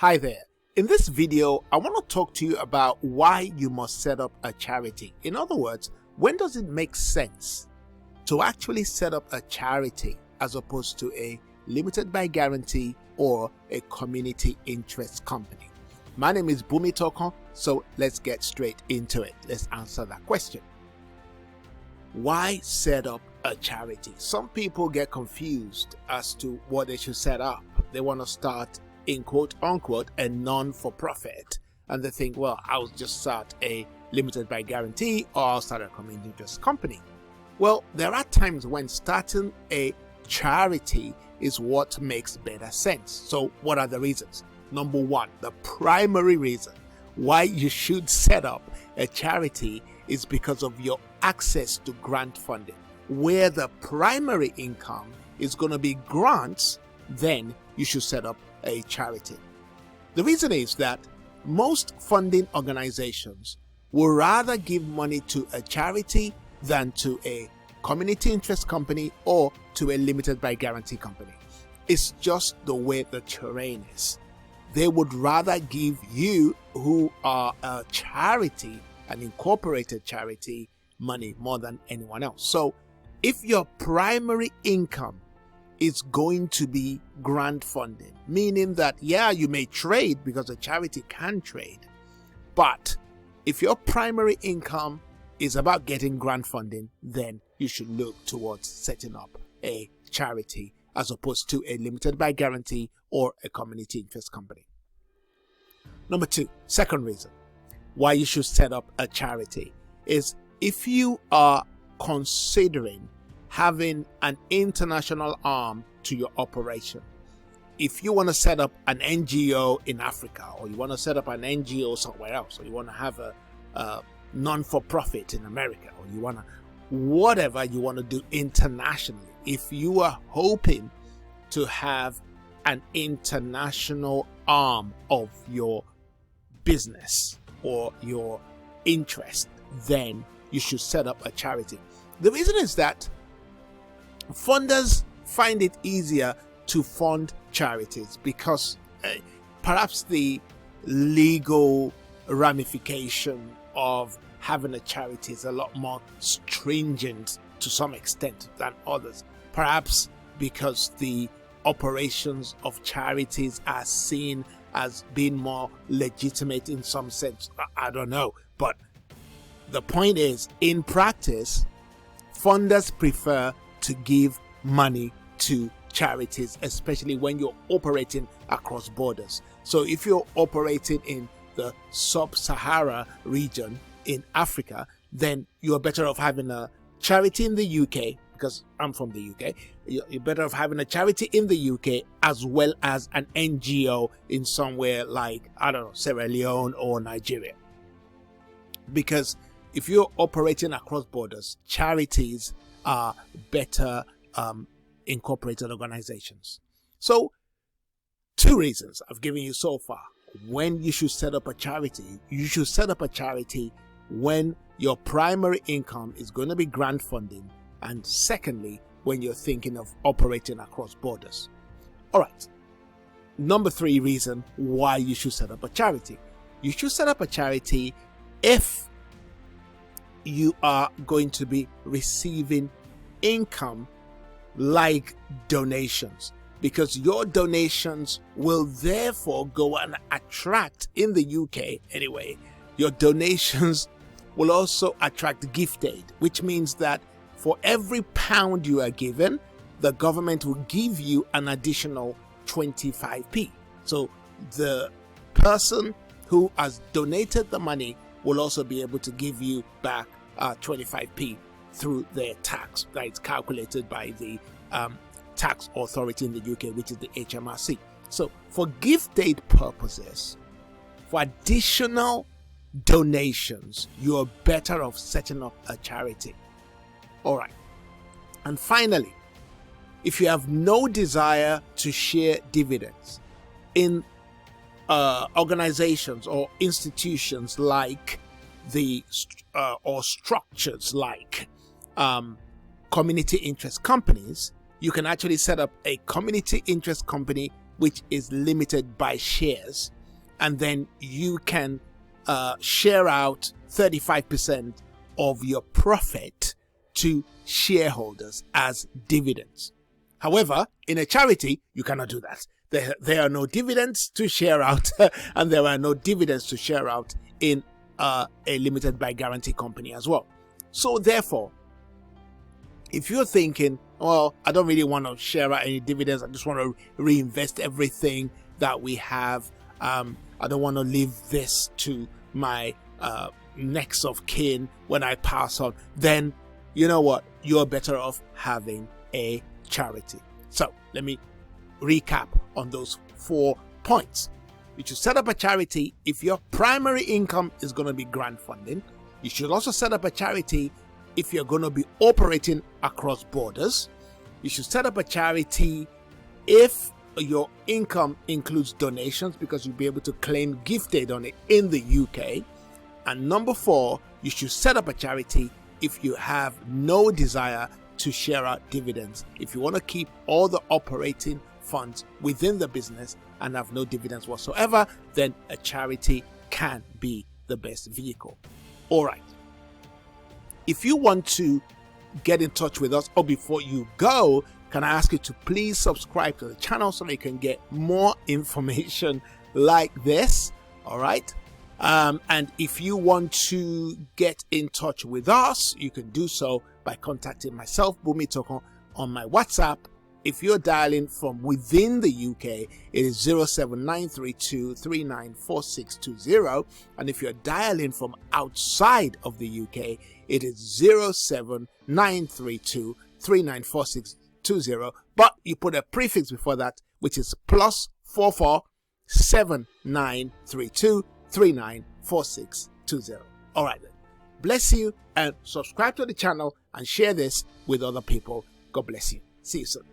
Hi there. In this video, I want to talk to you about why you must set up a charity. In other words, when does it make sense to actually set up a charity as opposed to a limited by guarantee or a community interest company? My name is Boomy Tokan, so let's get straight into it. Let's answer that question. Why set up a charity? Some people get confused as to what they should set up. They want to start in quote unquote a non-for-profit, and they think, well, I'll just start a limited by guarantee or I'll start a community interest company. Well, there are times when starting a charity is what makes better sense. So what are the reasons? Number one, the primary reason why you should set up a charity is because of your access to grant funding. Where the primary income is going to be grants, then you should set up a charity. The reason is that most funding organizations will rather give money to a charity than to a community interest company or to a limited by guarantee company. It's just the way the terrain is. They would rather give you, who are a charity, an incorporated charity, money more than anyone else. So if your primary income is going to be grant funding, meaning that, yeah, you may trade because a charity can trade, but if your primary income is about getting grant funding, then you should look towards setting up a charity as opposed to a limited by guarantee or a community interest company. Number two, second reason why you should set up a charity is if you are considering having an international arm to your operation. If you want to set up an NGO in Africa, or you want to set up an NGO somewhere else, or you want to have a non-for-profit in America, or you want to, whatever you want to do internationally, if you are hoping to have an international arm of your business or your interest, then you should set up a charity. The reason is that funders find it easier to fund charities because perhaps the legal ramification of having a charity is a lot more stringent to some extent than others. Perhaps because the operations of charities are seen as being more legitimate in some sense. I don't know. But the point is, in practice, funders prefer to give money to charities, especially when you're operating across borders. So if you're operating in the sub-Sahara region in Africa, then you're better off having a charity in the UK, because I'm from the UK. You're better off having a charity in the UK as well as an NGO in somewhere like, I don't know, Sierra Leone or Nigeria. Because if you're operating across borders, charities are better incorporated organizations. So, two reasons I've given you so far. When you should set up a charity, you should set up a charity when your primary income is going to be grant funding, and secondly, when you're thinking of operating across borders. All right. Number three reason why you should set up a charity. You should set up a charity if you are going to be receiving income like donations, because your donations will therefore go and attract, in the UK anyway, your donations will also attract gift aid, which means that for every pound you are given, the government will give you an additional 25p. So the person who has donated the money will also be able to give you back 25p through their tax that is calculated by the tax authority in the UK, which is the HMRC. So for gift aid purposes, for additional donations, you're better off setting up a charity. All right. And finally, if you have no desire to share dividends in organizations or institutions like or structures like community interest companies, you can actually set up a community interest company which is limited by shares, and then you can share out 35% of your profit to shareholders as dividends. However, in a charity, you cannot do that. There are no dividends to share out, and there are no dividends to share out in a limited by guarantee company as well. So therefore, if you're thinking, well, I don't really want to share out any dividends, I just want to reinvest everything that we have, I don't want to leave this to my next of kin when I pass on, then you know what? You're better off having a charity. So let me recap on those 4 points. You should set up a charity if your primary income is going to be grant funding. You should also set up a charity if you're going to be operating across borders. You should set up a charity if your income includes donations, because you'll be able to claim gift aid on it in the UK. And number 4, you should set up a charity if you have no desire to share out dividends. If you want to keep all the operating funds within the business and have no dividends whatsoever, then a charity can be the best vehicle. All right. If you want to get in touch with us, or before you go, can I ask you to please subscribe to the channel so that you can get more information like this? All right. And if you want to get in touch with us, you can do so by contacting myself, Boomy Tokan, on my WhatsApp. If you're dialing from within the UK, it is 07932 394620. And if you're dialing from outside of the UK, it is 07932 394620. But you put a prefix before that, which is +44 7932 394620. All right then. Bless you, and subscribe to the channel and share this with other people. God bless you. See you soon.